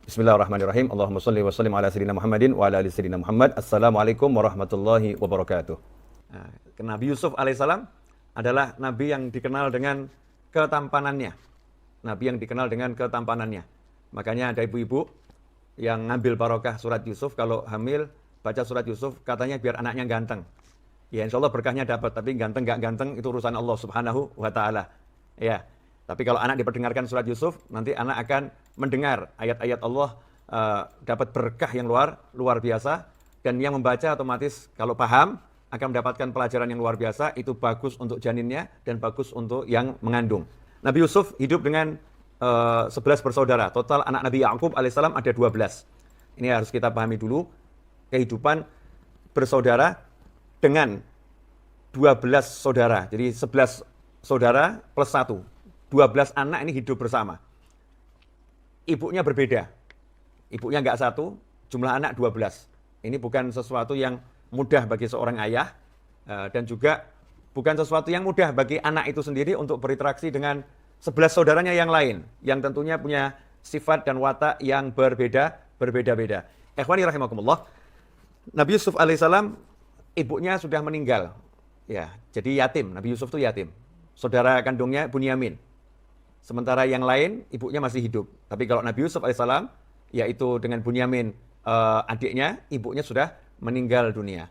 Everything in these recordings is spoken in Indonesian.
Bismillahirrahmanirrahim. Allahumma sholli wa sallim ala sayyidina Muhammadin wa ala ali sayyidina Muhammad. Assalamualaikum warahmatullahi wabarakatuh. Nah, Nabi Yusuf alaihissalam adalah nabi yang dikenal dengan ketampanannya. Nabi yang dikenal dengan ketampanannya. Makanya ada ibu-ibu yang ngambil barokah surat Yusuf, kalau hamil baca surat Yusuf katanya biar anaknya ganteng. Ya insya Allah berkahnya dapat, tapi ganteng gak ganteng itu urusan Allah subhanahu wa ta'ala. Ya. Tapi kalau anak diperdengarkan surat Yusuf, nanti anak akan mendengar ayat-ayat Allah, dapat berkah yang luar biasa. Dan yang membaca otomatis kalau paham akan mendapatkan pelajaran yang luar biasa. Itu bagus untuk janinnya dan bagus untuk yang mengandung. Nabi Yusuf hidup dengan 11 bersaudara. Total anak Nabi Ya'qub alaihissalam ada 12. Ini harus kita pahami dulu. Kehidupan bersaudara dengan 12 saudara. Jadi 11 saudara plus 1. 12 anak ini hidup bersama. Ibunya berbeda. Ibunya nggak satu, jumlah anak 12. Ini bukan sesuatu yang mudah bagi seorang ayah, dan juga bukan sesuatu yang mudah bagi anak itu sendiri untuk berinteraksi dengan 11 saudaranya yang lain, yang tentunya punya sifat dan watak yang berbeda-beda. Ikhwani rahimakumullah. Nabi Yusuf alaihissalam, ibunya sudah meninggal. Ya, jadi yatim. Nabi Yusuf itu yatim. Saudara kandungnya Bunyamin. Sementara yang lain, ibunya masih hidup. Tapi kalau Nabi Yusuf alaihissalam, yaitu dengan Bunyamin, adiknya, ibunya sudah meninggal dunia.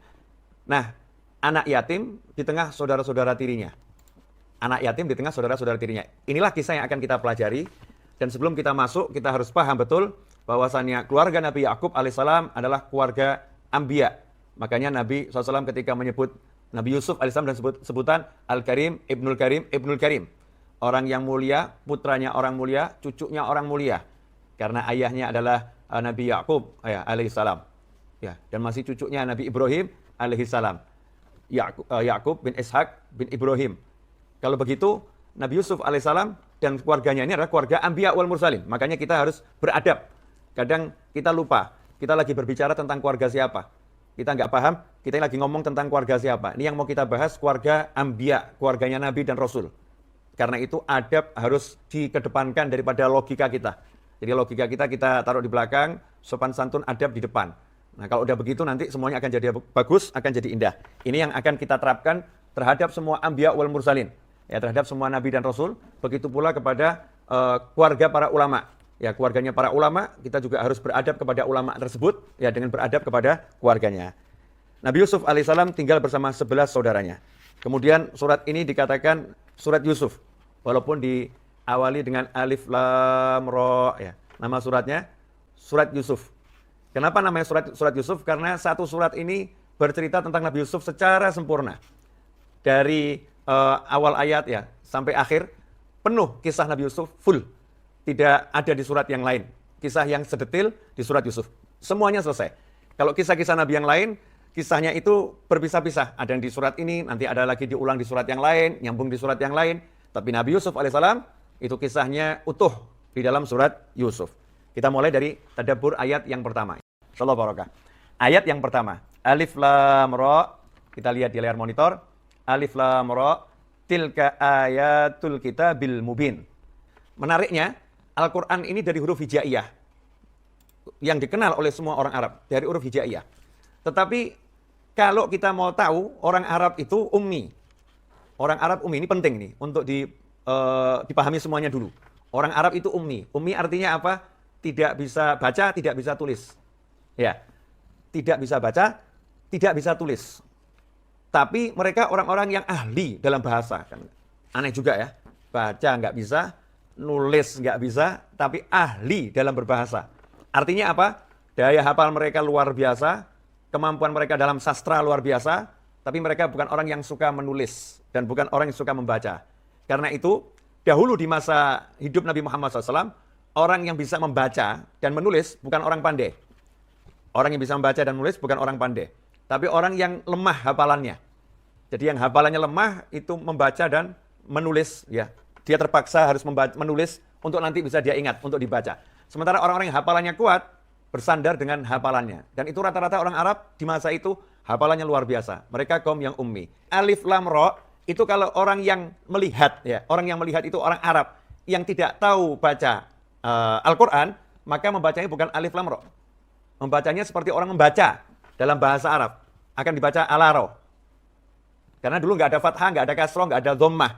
Nah, anak yatim di tengah saudara-saudara tirinya. Anak yatim di tengah saudara-saudara tirinya. Inilah kisah yang akan kita pelajari. Dan sebelum kita masuk, kita harus paham betul bahwasannya keluarga Nabi Ya'qub alaihissalam adalah keluarga Anbiya. Makanya Nabi SAW ketika menyebut Nabi Yusuf alaihissalam dan sebutan Al-Karim, Ibnul Karim, Ibnul Karim. Orang yang mulia, putranya orang mulia, cucunya orang mulia. Karena ayahnya adalah Nabi Ya'qub alaihissalam. Ya, dan masih cucunya Nabi Ibrahim alaihissalam. Ya'qub bin Ishaq bin Ibrahim. Kalau begitu, Nabi Yusuf alaihissalam dan keluarganya ini adalah keluarga Anbiya wal Mursalin. Makanya kita harus beradab. Kadang kita lupa, kita lagi berbicara tentang keluarga siapa. Kita nggak paham, kita lagi ngomong tentang keluarga siapa. Ini yang mau kita bahas, keluarga Anbiya, keluarganya Nabi dan Rasul. Karena itu adab harus dikedepankan daripada logika kita. Jadi logika kita taruh di belakang, sopan santun adab di depan. Nah kalau udah begitu nanti semuanya akan jadi bagus, akan jadi indah. Ini yang akan kita terapkan terhadap semua Anbiya wal Mursalin. Ya, terhadap semua Nabi dan Rasul. Begitu pula kepada keluarga para ulama. Ya, keluarganya para ulama, kita juga harus beradab kepada ulama tersebut, ya, dengan beradab kepada keluarganya. Nabi Yusuf alaihissalam tinggal bersama 11 saudaranya. Kemudian surat ini dikatakan surat Yusuf. Walaupun diawali dengan alif lam ra, ya. Nama suratnya surat Yusuf. Kenapa namanya surat Yusuf? Karena satu surat ini bercerita tentang Nabi Yusuf secara sempurna. Dari awal ayat ya sampai akhir penuh kisah Nabi Yusuf full. Tidak ada di surat yang lain. Kisah yang sedetil di surat Yusuf. Semuanya selesai. Kalau kisah-kisah Nabi yang lain, kisahnya itu berpisah-pisah. Ada yang di surat ini, nanti ada lagi diulang di surat yang lain, nyambung di surat yang lain. Tapi Nabi Yusuf alaihissalam itu kisahnya utuh di dalam surat Yusuf. Kita mulai dari tadabbur ayat yang pertama. Insyaallah barokah. Ayat yang pertama. Alif lam ra. Kita lihat di layar monitor. Alif lam ra. Tilka ayatul kitabil mubin. Menariknya, Al-Quran ini dari huruf hijaiyah. Yang dikenal oleh semua orang Arab. Dari huruf hijaiyah. Tetapi kalau kita mau tahu, orang Arab itu ummi. Orang Arab ummi, ini penting nih untuk dipahami semuanya dulu. Orang Arab itu ummi. Ummi artinya apa? Tidak bisa baca, tidak bisa tulis. Ya, tidak bisa baca, tidak bisa tulis. Tapi mereka orang-orang yang ahli dalam bahasa. Kan aneh juga ya. Baca nggak bisa, nulis nggak bisa, tapi ahli dalam berbahasa. Artinya apa? Daya hafal mereka luar biasa, kemampuan mereka dalam sastra luar biasa, tapi mereka bukan orang yang suka menulis dan bukan orang yang suka membaca. Karena itu, dahulu di masa hidup Nabi Muhammad SAW, orang yang bisa membaca dan menulis bukan orang pandai. Orang yang bisa membaca dan menulis bukan orang pandai, tapi orang yang lemah hafalannya. Jadi yang hafalannya lemah itu membaca dan menulis, ya. Dia terpaksa harus menulis untuk nanti bisa dia ingat, untuk dibaca. Sementara orang-orang yang hafalannya kuat, bersandar dengan hafalannya. Dan itu rata-rata orang Arab di masa itu hafalannya luar biasa. Mereka kaum yang ummi. Alif lam ra itu kalau orang yang melihat, ya, orang yang melihat itu orang Arab yang tidak tahu baca Al-Quran, maka membacanya bukan alif lam ro. Membacanya seperti orang membaca dalam bahasa Arab. Akan dibaca alaro. Karena dulu nggak ada fathah, nggak ada kasroh, nggak ada dhammah.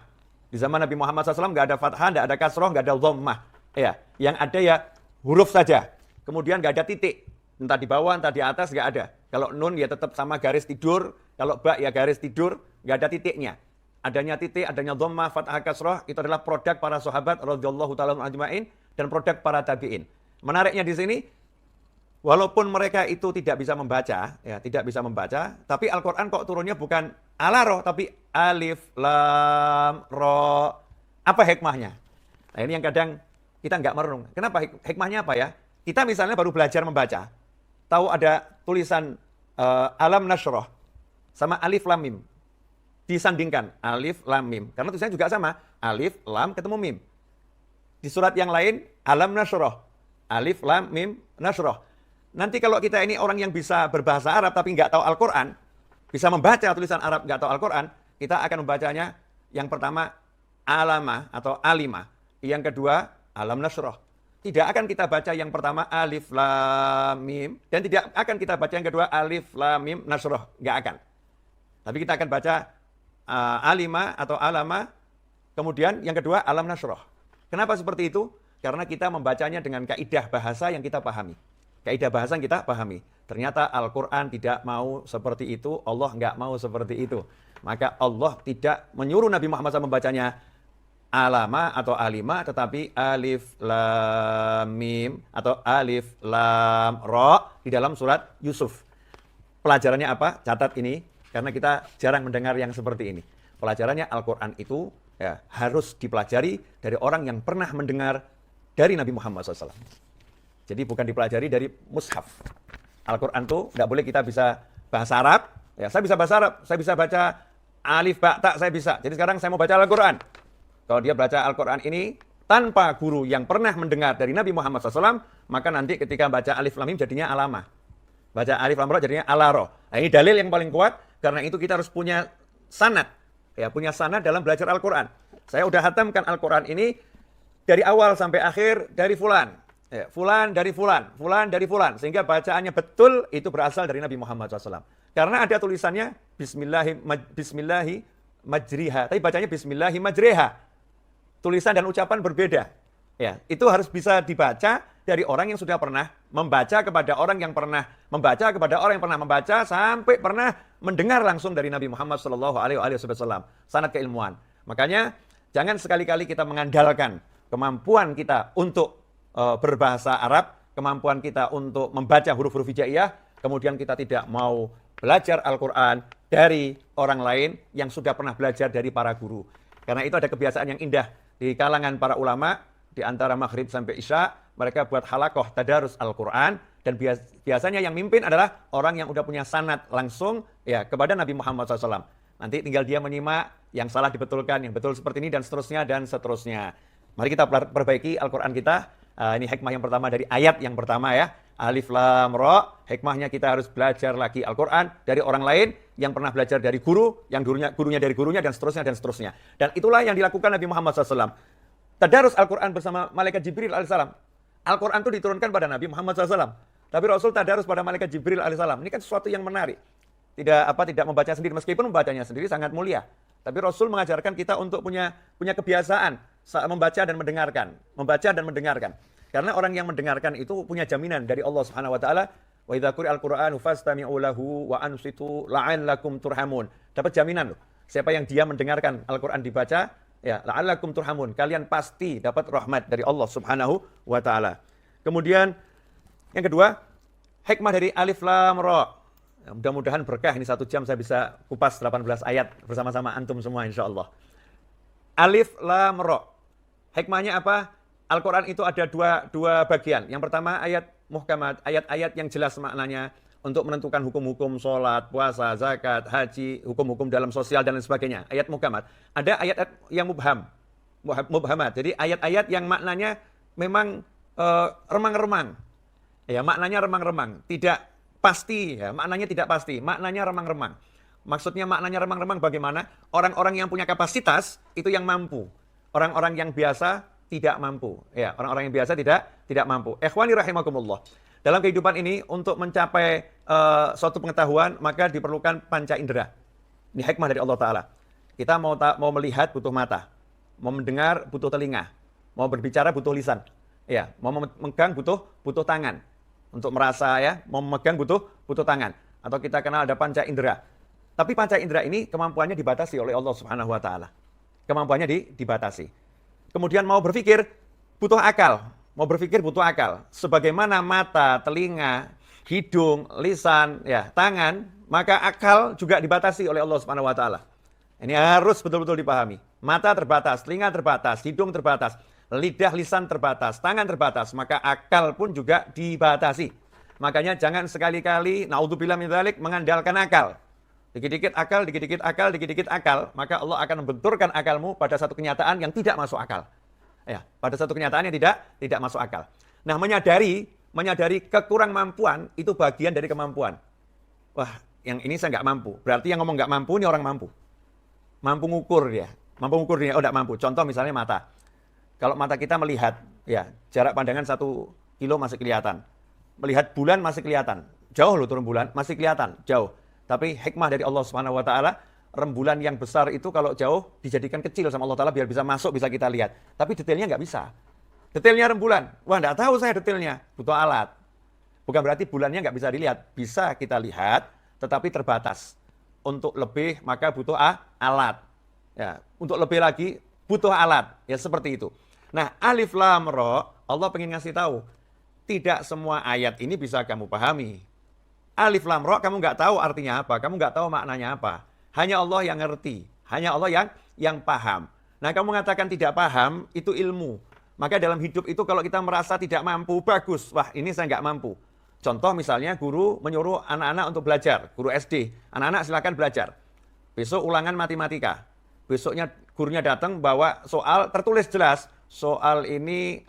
Di zaman Nabi Muhammad SAW nggak ada fathah, nggak ada kasroh, nggak ada dhammah. Ya, yang ada ya huruf saja. Kemudian nggak ada titik. Entah di bawah, entah di atas, nggak ada. Kalau nun ya tetap sama garis tidur. Kalau ba ya garis tidur, nggak ada titiknya. Adanya titik, adanya dhammah, fathah, kasroh, itu adalah produk para sahabat radhiyallahu ta'ala ajma'in dan produk para tabi'in. Menariknya di sini, walaupun mereka itu tidak bisa membaca, ya tidak bisa membaca, tapi Al-Quran kok turunnya bukan ala roh, tapi alif, lam, ro. Apa hikmahnya? Nah ini yang kadang kita nggak merenung. Kenapa hikmahnya apa ya? Kita misalnya baru belajar membaca, tahu ada tulisan alam nasroh sama alif, lam, mim. Disandingkan alif, lam, mim. Karena tulisannya juga sama, alif, lam, ketemu mim. Di surat yang lain, alam nasroh, alif, lam, mim, nasroh. Nanti kalau kita ini orang yang bisa berbahasa Arab tapi nggak tahu Al-Quran, bisa membaca tulisan Arab nggak tahu Al-Quran, kita akan membacanya yang pertama alama atau alima, yang kedua alam nasroh. Tidak akan kita baca yang pertama alif, lam, mim, dan tidak akan kita baca yang kedua alif, lam, mim, nasroh. Nggak akan. Tapi kita akan baca alima atau alama, kemudian yang kedua alam nasroh. Kenapa seperti itu? Karena kita membacanya dengan kaidah bahasa yang kita pahami. Kaidah bahasa yang kita pahami. Ternyata Al-Quran tidak mau seperti itu, Allah nggak mau seperti itu. Maka Allah tidak menyuruh Nabi Muhammad SAW membacanya alama atau alima, tetapi alif, lam, mim, atau alif, lam, ro di dalam surat Yusuf. Pelajarannya apa? Catat ini, karena kita jarang mendengar yang seperti ini. Pelajarannya Al-Quran itu ya, harus dipelajari dari orang yang pernah mendengar dari Nabi Muhammad SAW. Jadi bukan dipelajari dari mushaf. Al-Quran itu tidak boleh kita bisa bahasa Arab. Ya, saya bisa bahasa Arab, saya bisa baca alif, ba, ta, saya bisa. Jadi sekarang saya mau baca Al-Quran. Kalau dia baca Al-Quran ini tanpa guru yang pernah mendengar dari Nabi Muhammad SAW, maka nanti ketika baca alif, lam, mim jadinya alama. Baca alif, lam, ro jadinya alaro. Nah, ini dalil yang paling kuat. Karena itu kita harus punya sanad, ya punya sanad dalam belajar Al-Quran. Saya udah hatamkan Al-Quran ini dari awal sampai akhir dari fulan, ya, fulan dari fulan, fulan dari fulan, sehingga bacaannya betul itu berasal dari Nabi Muhammad SAW. Karena ada tulisannya Bismillahi majriha, tapi bacanya Bismillahi majriha. Tulisan dan ucapan berbeda. Ya, itu harus bisa dibaca dari orang yang sudah pernah membaca kepada orang yang pernah membaca kepada orang yang pernah membaca sampai pernah mendengar langsung dari Nabi Muhammad SAW. Sanad keilmuan. Makanya jangan sekali-kali kita mengandalkan kemampuan kita untuk berbahasa Arab, kemampuan kita untuk membaca huruf-huruf hijaiyah, kemudian kita tidak mau belajar Al-Quran dari orang lain yang sudah pernah belajar dari para guru. Karena itu ada kebiasaan yang indah di kalangan para ulama. Di antara maghrib sampai isya, mereka buat halakoh tadarus Al-Quran, dan biasanya yang mimpin adalah orang yang udah punya sanad langsung ya kepada Nabi Muhammad SAW. Nanti tinggal dia menyimak, yang salah dibetulkan, yang betul seperti ini, dan seterusnya, dan seterusnya. Mari kita perbaiki Al-Quran kita. Ini hikmah yang pertama dari ayat yang pertama ya. Alif, lam, ro. Hikmahnya kita harus belajar lagi Al-Quran dari orang lain yang pernah belajar dari guru, yang gurunya dari gurunya, dan seterusnya, dan seterusnya. Dan itulah yang dilakukan Nabi Muhammad SAW. Tadarus Al-Quran bersama malaikat Jibril alaihissalam. Al-Quran itu diturunkan pada Nabi Muhammad SAW. Tapi Rasul tadarus pada malaikat Jibril alaihissalam. Ini kan sesuatu yang menarik. Tidak membaca sendiri, meskipun membacanya sendiri sangat mulia. Tapi Rasul mengajarkan kita untuk punya kebiasaan membaca dan mendengarkan. Membaca dan mendengarkan. Karena orang yang mendengarkan itu punya jaminan dari Allah Subhanahu wa taala, wa idza quri'al Qur'anu fastami'u lahu wa ansitu la'allakum turhamun. Dapat jaminan loh. Siapa yang dia mendengarkan Al-Quran dibaca, ya, la'allakum turhamun. Kalian pasti dapat rahmat dari Allah Subhanahu wa taala. Kemudian yang kedua, hikmah dari alif lam ra. Ya, mudah-mudahan berkah ini 1 jam saya bisa kupas 18 ayat bersama-sama antum semua insyaallah. Alif lam ra. Hikmahnya apa? Al-Quran itu ada dua bagian. Yang pertama ayat muhkamat, ayat-ayat yang jelas maknanya untuk menentukan hukum-hukum sholat, puasa, zakat, haji, hukum-hukum dalam sosial dan lain sebagainya. Ayat muhkamat. Ada ayat-ayat yang mubhamat. Jadi ayat-ayat yang maknanya memang remang-remang. Ya, maknanya remang-remang. Tidak pasti, ya, maknanya tidak pasti. Maknanya remang-remang. Maksudnya maknanya remang-remang bagaimana? Orang-orang yang punya kapasitas itu yang mampu. Orang-orang yang biasa tidak mampu. Ya, orang-orang yang biasa tidak mampu. Ikhwani rahimakumullah. Dalam kehidupan ini untuk mencapai suatu pengetahuan maka diperlukan panca indera. Ini hikmah dari Allah Ta'ala. Kita mau melihat butuh mata, mau mendengar butuh telinga, mau berbicara butuh lisan, ya, mau memegang butuh tangan untuk merasa, ya, mau memegang butuh tangan. Atau kita kenal ada panca indera. Tapi panca indera ini kemampuannya dibatasi oleh Allah Subhanahu Wa Ta'ala. Kemampuannya dibatasi. Kemudian mau berpikir butuh akal. Mau berpikir butuh akal. Sebagaimana mata, telinga, hidung, lisan, ya, tangan, maka akal juga dibatasi oleh Allah Subhanahu Wa Ta'ala. Ini harus betul-betul dipahami. Mata terbatas, telinga terbatas, hidung terbatas, lidah, lisan terbatas, tangan terbatas, maka akal pun juga dibatasi. Makanya jangan sekali-kali, naudzubillah min dzalik, mengandalkan akal. Dikit-dikit akal, dikit-dikit akal, dikit-dikit akal, maka Allah akan membenturkan akalmu pada satu kenyataan yang tidak masuk akal. Ya, pada satu kenyataan yang tidak masuk akal. Nah, menyadari kekurang mampuan itu bagian dari kemampuan. Wah, yang ini saya nggak mampu. Berarti yang ngomong nggak mampu ini orang mampu. Mampu ngukur dia. Oh, nggak mampu. Contoh misalnya mata. Kalau mata kita melihat, ya, jarak pandangan 1 kilo masih kelihatan. Melihat bulan masih kelihatan. Jauh loh turun bulan, masih kelihatan, jauh. Tapi hikmah dari Allah Subhanahu Wa Ta'ala, rembulan yang besar itu kalau jauh dijadikan kecil sama Allah Ta'ala biar bisa masuk, bisa kita lihat. Tapi detailnya nggak bisa. Detailnya rembulan, wah nggak tahu saya detailnya, butuh alat. Bukan berarti bulannya nggak bisa dilihat, bisa kita lihat, tetapi terbatas. Untuk lebih maka butuh alat. Ya, untuk lebih lagi butuh alat, ya seperti itu. Nah, alif lam ra, Allah pengen ngasih tahu, tidak semua ayat ini bisa kamu pahami. Alif lam ra kamu nggak tahu artinya apa, kamu nggak tahu maknanya apa. Hanya Allah yang ngerti, hanya Allah yang paham. Nah, kamu mengatakan tidak paham, itu ilmu. Maka dalam hidup itu kalau kita merasa tidak mampu, bagus. Wah, ini saya nggak mampu. Contoh misalnya guru menyuruh anak-anak untuk belajar, guru SD. Anak-anak silakan belajar. Besok ulangan matematika. Besoknya gurunya datang bawa soal tertulis jelas. Soal ini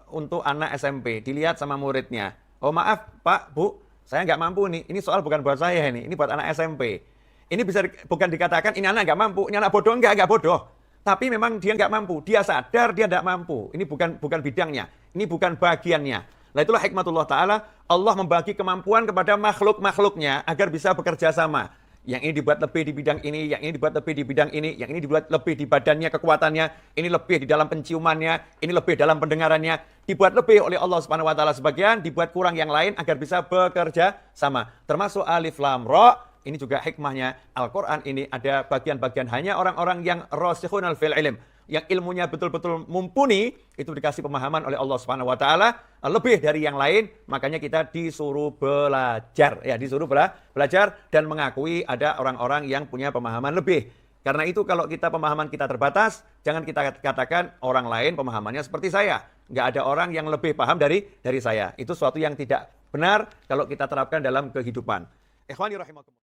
untuk anak SMP, dilihat sama muridnya. Oh maaf Pak, Bu, saya nggak mampu nih. Ini soal bukan buat saya ini buat anak SMP. Ini bisa bukan dikatakan ini anak nggak mampu, ini anak bodoh, nggak bodoh. Tapi memang dia nggak mampu, dia sadar dia nggak mampu. Ini bukan bidangnya, ini bukan bagiannya. Nah itulah hikmatullah Ta'ala, Allah membagi kemampuan kepada makhluk-makhluknya agar bisa bekerja sama. Yang ini dibuat lebih di bidang ini, yang ini dibuat lebih di bidang ini, yang ini dibuat lebih di badannya, kekuatannya, ini lebih di dalam penciumannya, ini lebih dalam pendengarannya. Dibuat lebih oleh Allah Subhanahu Wa Ta'ala sebagian, dibuat kurang yang lain agar bisa bekerja sama. Termasuk alif lam ra. Ini juga hikmahnya Al-Quran ini ada bagian-bagian hanya orang-orang yang rasikhunal fil ilm, yang ilmunya betul-betul mumpuni, itu dikasih pemahaman oleh Allah Subhanahu Wa Ta'ala lebih dari yang lain. Makanya kita disuruh belajar, ya, disuruh belajar dan mengakui ada orang-orang yang punya pemahaman lebih. Karena itu kalau kita pemahaman kita terbatas, jangan kita katakan orang lain pemahamannya seperti saya. Nggak ada orang yang lebih paham dari saya. Itu suatu yang tidak benar kalau kita terapkan dalam kehidupan. Ikhwani rahimakumullah.